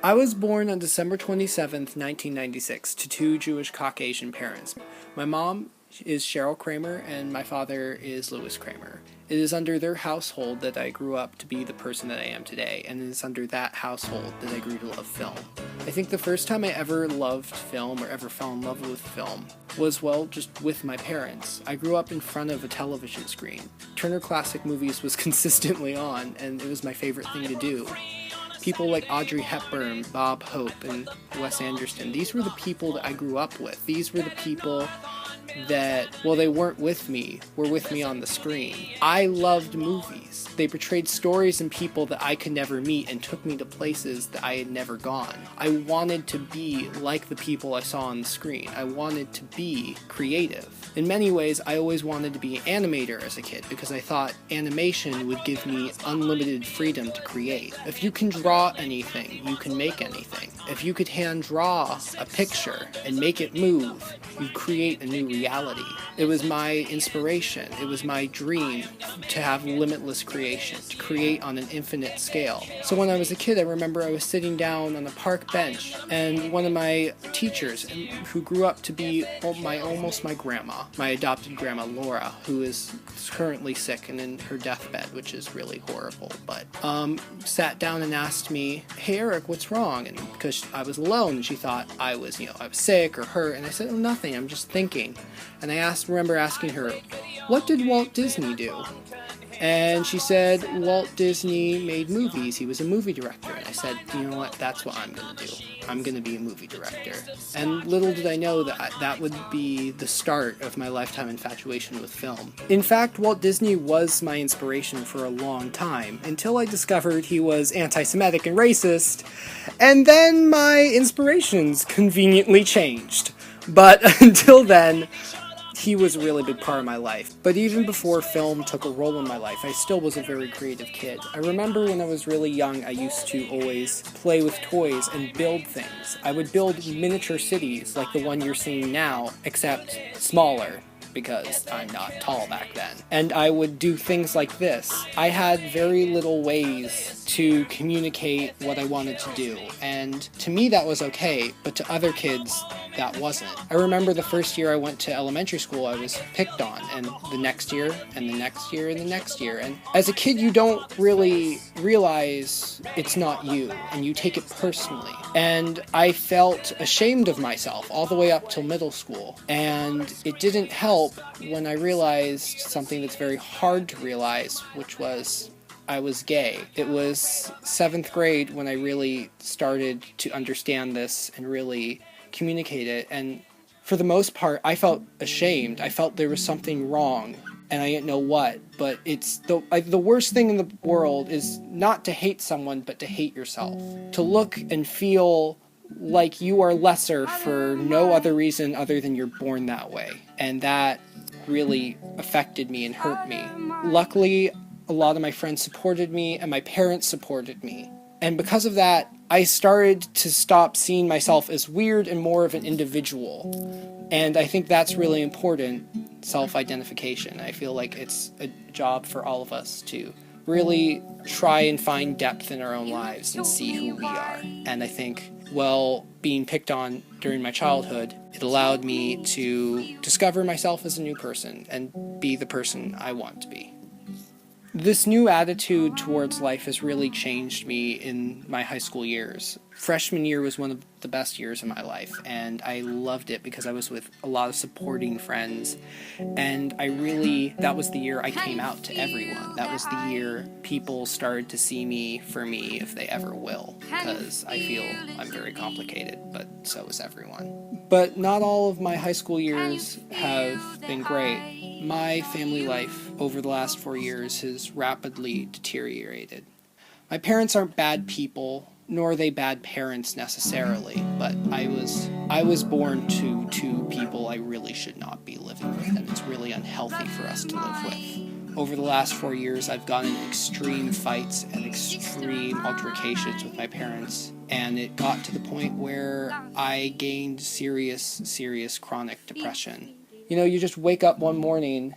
I was born on December 27th, 1996, to two Jewish Caucasian parents. My mom is Cheryl Kramer and my father is Louis Kramer. It is under their household that I grew up to be the person that I am today, and it is under that household that I grew to love film. I think the first time I ever loved film or ever fell in love with film was, well, just with my parents. I grew up in front of a television screen. Turner Classic Movies was consistently on, and it was my favorite thing to do. People like Audrey Hepburn, Bob Hope, and Wes Anderson, these were the people that I grew up with. These were the people that, well, they weren't with me, were with me on the screen. I loved movies. They portrayed stories and people that I could never meet and took me to places that I had never gone. I wanted to be like the people I saw on the screen. I wanted to be creative. In many ways, I always wanted to be an animator as a kid because I thought animation would give me unlimited freedom to create. If you can draw anything, you can make anything. If you could hand draw a picture and make it move, you create a new reality. It was my inspiration. It was my dream to have limitless creation, to create on an infinite scale. So when I was a kid, I remember I was sitting down on a park bench, and one of my teachers, who grew up to be almost my grandma, my adopted grandma Laura, who is currently sick and in her deathbed, which is really horrible, but sat down and asked me, "Hey Eric, what's wrong?" And because I was alone, and she thought I was sick or hurt, and I said, "Oh, nothing, I'm just thinking." And I remember asking her, "What did Walt Disney do?" And she said, "Walt Disney made movies. He was a movie director." And I said, "You know what? That's what I'm going to do. I'm going to be a movie director." And little did I know that that would be the start of my lifetime infatuation with film. In fact, Walt Disney was my inspiration for a long time, until I discovered he was anti-Semitic and racist, and then my inspirations conveniently changed. But until then, he was a really big part of my life. But even before film took a role in my life, I still was a very creative kid. I remember when I was really young, I used to always play with toys and build things. I would build miniature cities like the one you're seeing now, except smaller, because I'm not tall back then. And I would do things like this. I had very little ways to communicate what I wanted to do, and to me that was okay, but to other kids, that wasn't. I remember the first year I went to elementary school, I was picked on, and the next year, and the next year, and the next year. And as a kid, you don't really realize it's not you, and you take it personally. And I felt ashamed of myself all the way up till middle school. And it didn't help when I realized something that's very hard to realize, which was I was gay. It was 7th grade when I really started to understand this and really communicate it, and for the most part I felt ashamed. I felt there was something wrong and I didn't know what. But it's the worst thing in the world is not to hate someone, but to hate yourself, to look and feel like you are lesser for no other reason other than you're born that way. And that really affected me and hurt me. Luckily, a lot of my friends supported me and my parents supported me. And because of that, I started to stop seeing myself as weird and more of an individual. And I think that's really important, self-identification. I feel like it's a job for all of us to really try and find depth in our own lives and see who we are. And I think, well, being picked on during my childhood, it allowed me to discover myself as a new person and be the person I want to be. This new attitude towards life has really changed me in my high school years. Freshman year was one of the best years of my life, and I loved it because I was with a lot of supporting friends, and that was the year I came out to everyone. That was the year people started to see me for me, if they ever will, because I feel I'm very complicated, but so is everyone. But not all of my high school years have been great. My family life over the last 4 years has rapidly deteriorated. My parents aren't bad people, nor are they bad parents necessarily, but I was born to two people I really should not be living with, and it's really unhealthy for us to live with. Over the last 4 years, I've gotten in extreme fights and extreme altercations with my parents, and it got to the point where I gained serious chronic depression. You just wake up one morning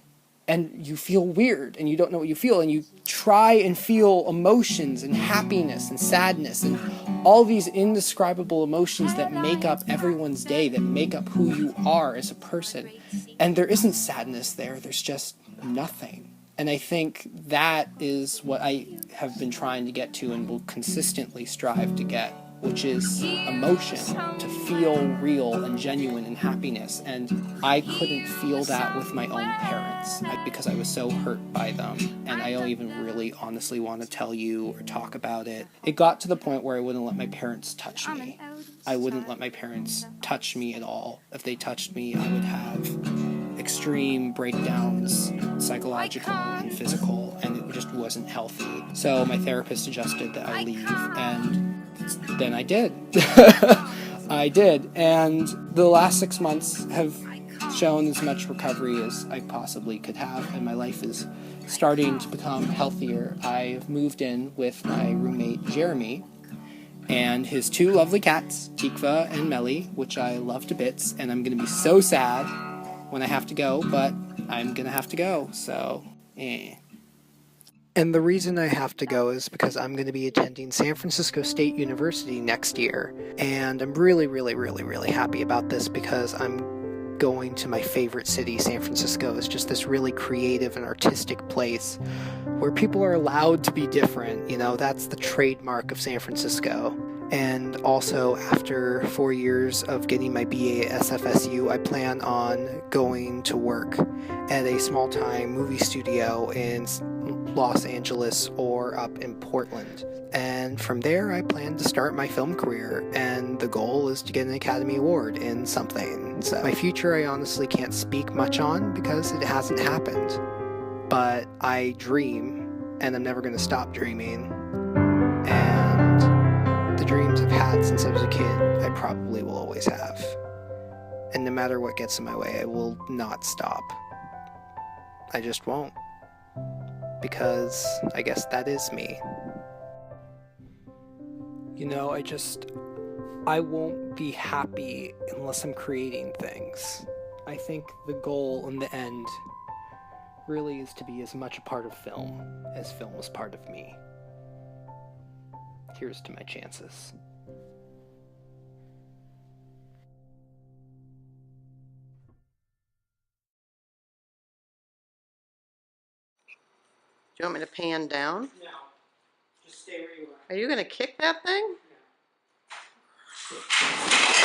and you feel weird and you don't know what you feel, and you try and feel emotions and happiness and sadness and all these indescribable emotions that make up everyone's day, that make up who you are as a person. And there isn't sadness there, there's just nothing. And I think that is what I have been trying to get to and will consistently strive to get, which is emotion, to feel real and genuine and happiness. And I couldn't feel that with my own parents because I was so hurt by them. And I don't even really honestly want to tell you or talk about it. It got to the point where I wouldn't let my parents touch me. I wouldn't let my parents touch me at all. If they touched me, I would have extreme breakdowns, psychological and physical, and it just wasn't healthy. So my therapist suggested that I leave, and then I did. I did, and the last 6 months have shown as much recovery as I possibly could have, and my life is starting to become healthier. I've moved in with my roommate Jeremy and his 2 lovely cats, Tikva and Melly, which I love to bits, and I'm going to be so sad when I have to go, but I'm going to have to go, so And the reason I have to go is because I'm going to be attending San Francisco State University next year, and I'm really, really, really, really happy about this because I'm going to my favorite city. San Francisco is just this really creative and artistic place where people are allowed to be different. You know, that's the trademark of San Francisco. And also, after 4 years of getting my BA at SFSU, I plan on going to work at a small-time movie studio in Los Angeles or up in Portland. And from there, I plan to start my film career, and the goal is to get an Academy Award in something. So my future, I honestly can't speak much on because it hasn't happened. But I dream, and I'm never going to stop dreaming. And the dreams I've had since I was a kid, I probably will always have. And no matter what gets in my way, I will not stop. I just won't. Because I guess that is me. You know, I won't be happy unless I'm creating things. I think the goal in the end really is to be as much a part of film as film is part of me. Here's to my chances. Do you want me to pan down? No, just stay where you are. Are you going to kick that thing? No.